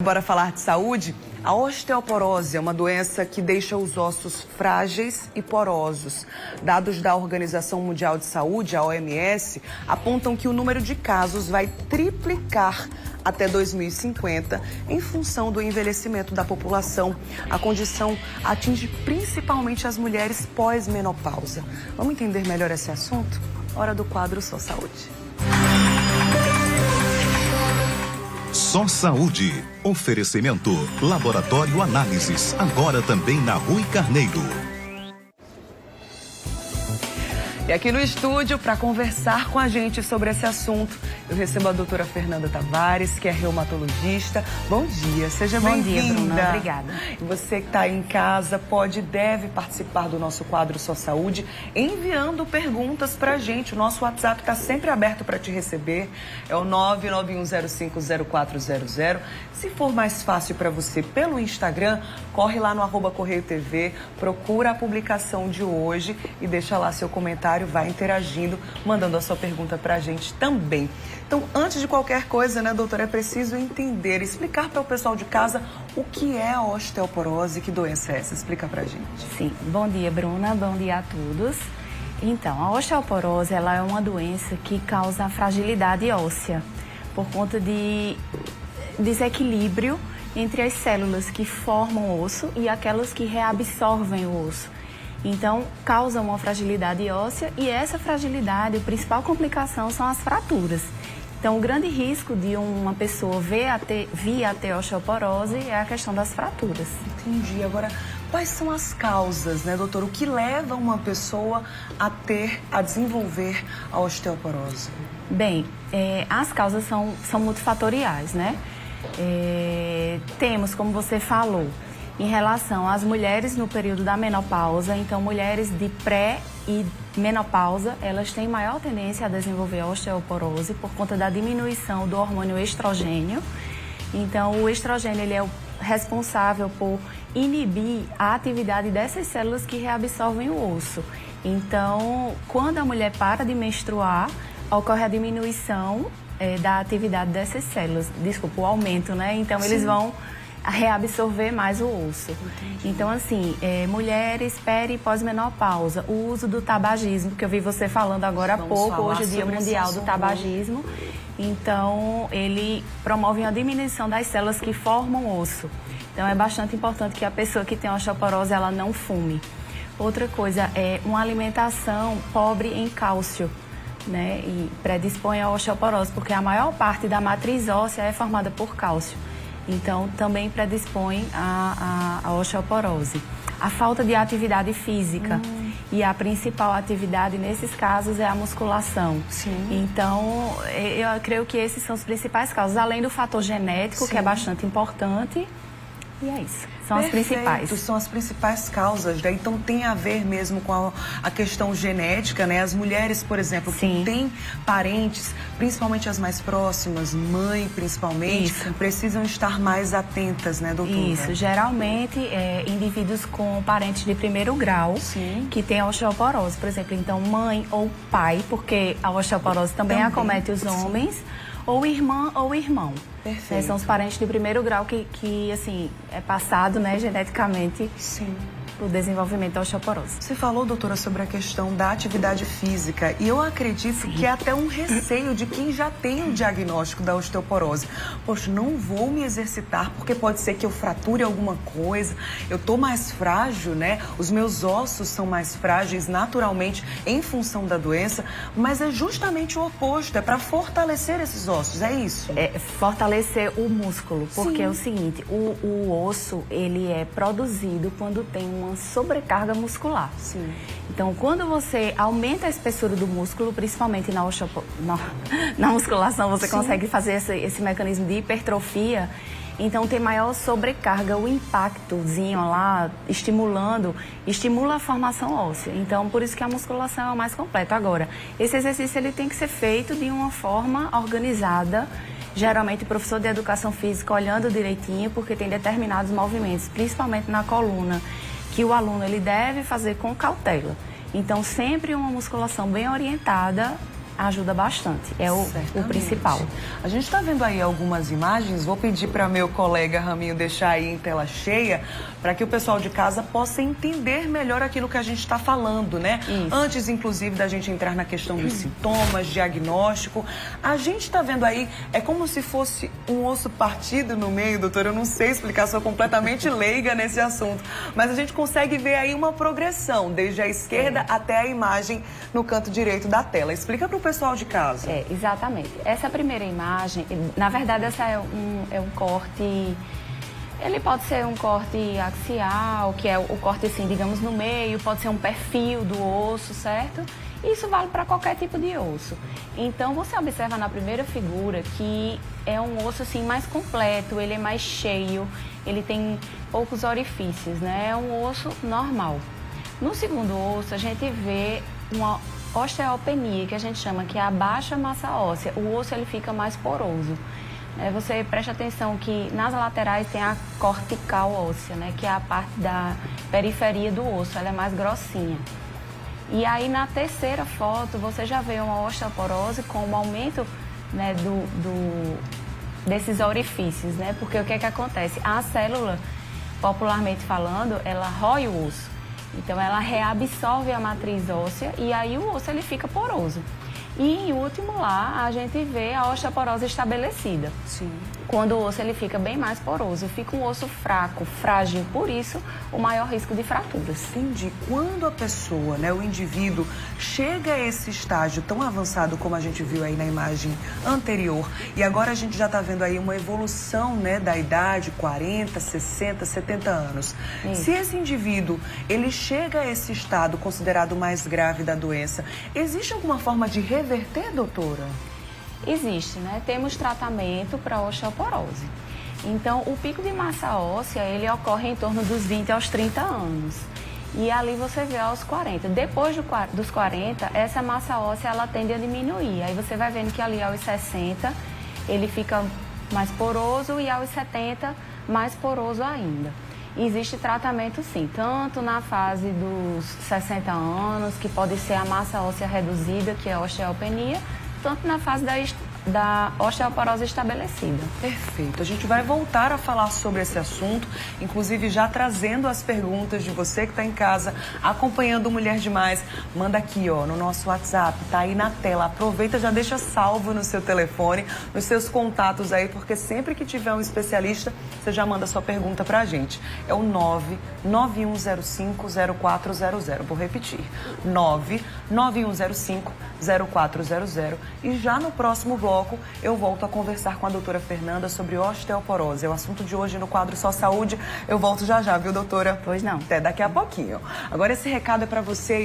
Bora falar de saúde? A osteoporose é uma doença que deixa os ossos frágeis e porosos. Dados da Organização Mundial de Saúde, a OMS, apontam que o número de casos vai triplicar até 2050 em função do envelhecimento da população. A condição atinge principalmente as mulheres pós-menopausa. Vamos entender melhor esse assunto? Hora do quadro Só Saúde. Só Saúde. Oferecimento. Laboratório Análises. Agora também na Rui Carneiro. E aqui no estúdio, para conversar com a gente sobre esse assunto, eu recebo a doutora Fernanda Tavares, que é reumatologista. Bom dia, seja bem-vinda. Bom dia, Bruna. Obrigada. E você que está aí em casa pode e deve participar do nosso quadro Só Saúde, enviando perguntas para a gente. O nosso WhatsApp está sempre aberto para te receber. É o 991050400. Se for mais fácil para você pelo Instagram, corre lá no @Correio TV, procura a publicação de hoje e deixa lá seu comentário, vai interagindo, mandando a sua pergunta para a gente também. Então, antes de qualquer coisa, né, doutora, é preciso entender, explicar para o pessoal de casa o que é a osteoporose, que doença é essa? Explica para a gente. Sim, bom dia, Bruna, bom dia a todos. Então, a osteoporose, ela é uma doença que causa fragilidade óssea, por conta de desequilíbrio entre as células que formam o osso e aquelas que reabsorvem o osso. Então, causa uma fragilidade óssea e essa fragilidade, a principal complicação são as fraturas. Então, o grande risco de uma pessoa vir a ter osteoporose é a questão das fraturas. Entendi. Agora, quais são as causas, né, doutor? O que leva uma pessoa a desenvolver a osteoporose? Bem, as causas são multifatoriais, né? Temos, como você falou, em relação às mulheres no período da menopausa, então mulheres de pré e menopausa, elas têm maior tendência a desenvolver a osteoporose por conta da diminuição do hormônio estrogênio. Então, o estrogênio ele é o responsável por inibir a atividade dessas células que reabsorvem o osso. Então, quando a mulher para de menstruar, ocorre a diminuição da atividade dessas células. Desculpa, o aumento, né? Então, eles vão reabsorver mais o osso. Entendi. Então, assim, mulheres peri e pós-menopausa, o uso do tabagismo, que eu vi você falando agora há pouco, hoje é o Dia Mundial do Tabagismo. Então, ele promove uma diminuição das células que formam o osso. Então, é bastante importante que a pessoa que tem osteoporose, ela não fume. Outra coisa é uma alimentação pobre em cálcio, né? E predispõe à osteoporose, porque a maior parte da matriz óssea é formada por cálcio. Então, também predispõe à osteoporose. A falta de atividade física. E a principal atividade nesses casos é a musculação. Sim. Então, eu creio que esses são os principais causas, além do fator genético, Sim. que é bastante importante. E é isso, são Perfeito, as principais. São as principais causas, né? Então tem a ver mesmo com a questão genética, né? As mulheres, por exemplo, Sim. que têm parentes, principalmente as mais próximas, mãe principalmente, Isso. precisam estar mais atentas, né, doutora? Isso, geralmente indivíduos com parentes de primeiro grau Sim. que têm osteoporose, por exemplo, então mãe ou pai, porque a osteoporose também acomete os homens, Sim. ou irmã ou irmão. Perfeito. São os parentes de primeiro grau que assim, é passado, né, geneticamente Sim. o desenvolvimento da osteoporose. Você falou, doutora, sobre a questão da atividade física e eu acredito Sim. que é até um receio de quem já tem o diagnóstico da osteoporose. Poxa, não vou me exercitar porque pode ser que eu frature alguma coisa, eu tô mais frágil, né? Os meus ossos são mais frágeis naturalmente em função da doença, mas é justamente o oposto, é para fortalecer esses ossos, é isso? É fortalecer o músculo, porque Sim. é o seguinte, o osso, ele é produzido quando tem uma sobrecarga muscular. Sim. Então, quando você aumenta a espessura do músculo, principalmente na musculação, você Sim. consegue fazer esse mecanismo de hipertrofia. Então, tem maior sobrecarga, o impactozinho lá, estimula a formação óssea. Então, por isso que a musculação é a mais completa. Agora, esse exercício ele tem que ser feito de uma forma organizada, geralmente o professor de educação física olhando direitinho, porque tem determinados movimentos, principalmente na coluna, que o aluno ele deve fazer com cautela. Então, sempre uma musculação bem orientada ajuda bastante, é o principal. A gente está vendo aí algumas imagens, vou pedir para meu colega Raminho deixar aí em tela cheia, para que o pessoal de casa possa entender melhor aquilo que a gente está falando, né? Isso. Antes, inclusive, da gente entrar na questão dos sintomas, diagnóstico, a gente está vendo aí, é como se fosse um osso partido no meio, doutora, eu não sei explicar, sou completamente leiga nesse assunto, mas a gente consegue ver aí uma progressão, desde a esquerda até a imagem no canto direito da tela. Explica para o pessoal de casa. Exatamente. Essa primeira imagem, na verdade, essa é um corte. Ele pode ser um corte axial, que é o corte, assim, digamos, no meio, pode ser um perfil do osso, certo? Isso vale para qualquer tipo de osso. Então, você observa na primeira figura que é um osso, assim, mais completo, ele é mais cheio, ele tem poucos orifícios, né? É um osso normal. No segundo osso, a gente vê uma osteopenia, que a gente chama que é a baixa massa óssea. O osso ele fica mais poroso. Você preste atenção que nas laterais tem a cortical óssea, né, que é a parte da periferia do osso, ela é mais grossinha. E aí na terceira foto você já vê uma osteoporose com um aumento, né, desses orifícios, né, porque o que é que acontece? A célula, popularmente falando, ela rói o osso. Então, ela reabsorve a matriz óssea e aí o osso ele fica poroso. E, em último, lá, a gente vê a osteoporose estabelecida. Sim. Quando o osso ele fica bem mais poroso, fica um osso fraco, frágil, por isso, o maior risco de fraturas. Entendi. Quando a pessoa, né, o indivíduo, chega a esse estágio tão avançado como a gente viu aí na imagem anterior, e agora a gente já está vendo aí uma evolução, né, da idade, 40, 60, 70 anos. Isso. Se esse indivíduo, ele chega a esse estado considerado mais grave da doença, existe alguma forma de reverter, doutora? Existe, né? Temos tratamento para osteoporose. Então, o pico de massa óssea, ele ocorre em torno dos 20 aos 30 anos. E ali você vê aos 40. Depois dos 40, essa massa óssea, ela tende a diminuir. Aí você vai vendo que ali aos 60, ele fica mais poroso e aos 70, mais poroso ainda. Existe tratamento sim, tanto na fase dos 60 anos, que pode ser a massa óssea reduzida, que é a osteopenia, tanto na fase da osteoporose estabelecida. Perfeito. A gente vai voltar a falar sobre esse assunto, inclusive já trazendo as perguntas de você que está em casa, acompanhando Mulher Demais. Manda aqui, ó, no nosso WhatsApp, tá aí na tela. Aproveita, já deixa salvo no seu telefone, nos seus contatos aí, porque sempre que tiver um especialista, você já manda sua pergunta pra gente. É o 991050400. Vou repetir. 991050400. E já no próximo bloco, eu volto a conversar com a doutora Fernanda sobre osteoporose. É o assunto de hoje no quadro Só Saúde. Eu volto já já, viu, doutora? Pois não. Até daqui a pouquinho. Agora esse recado é para você.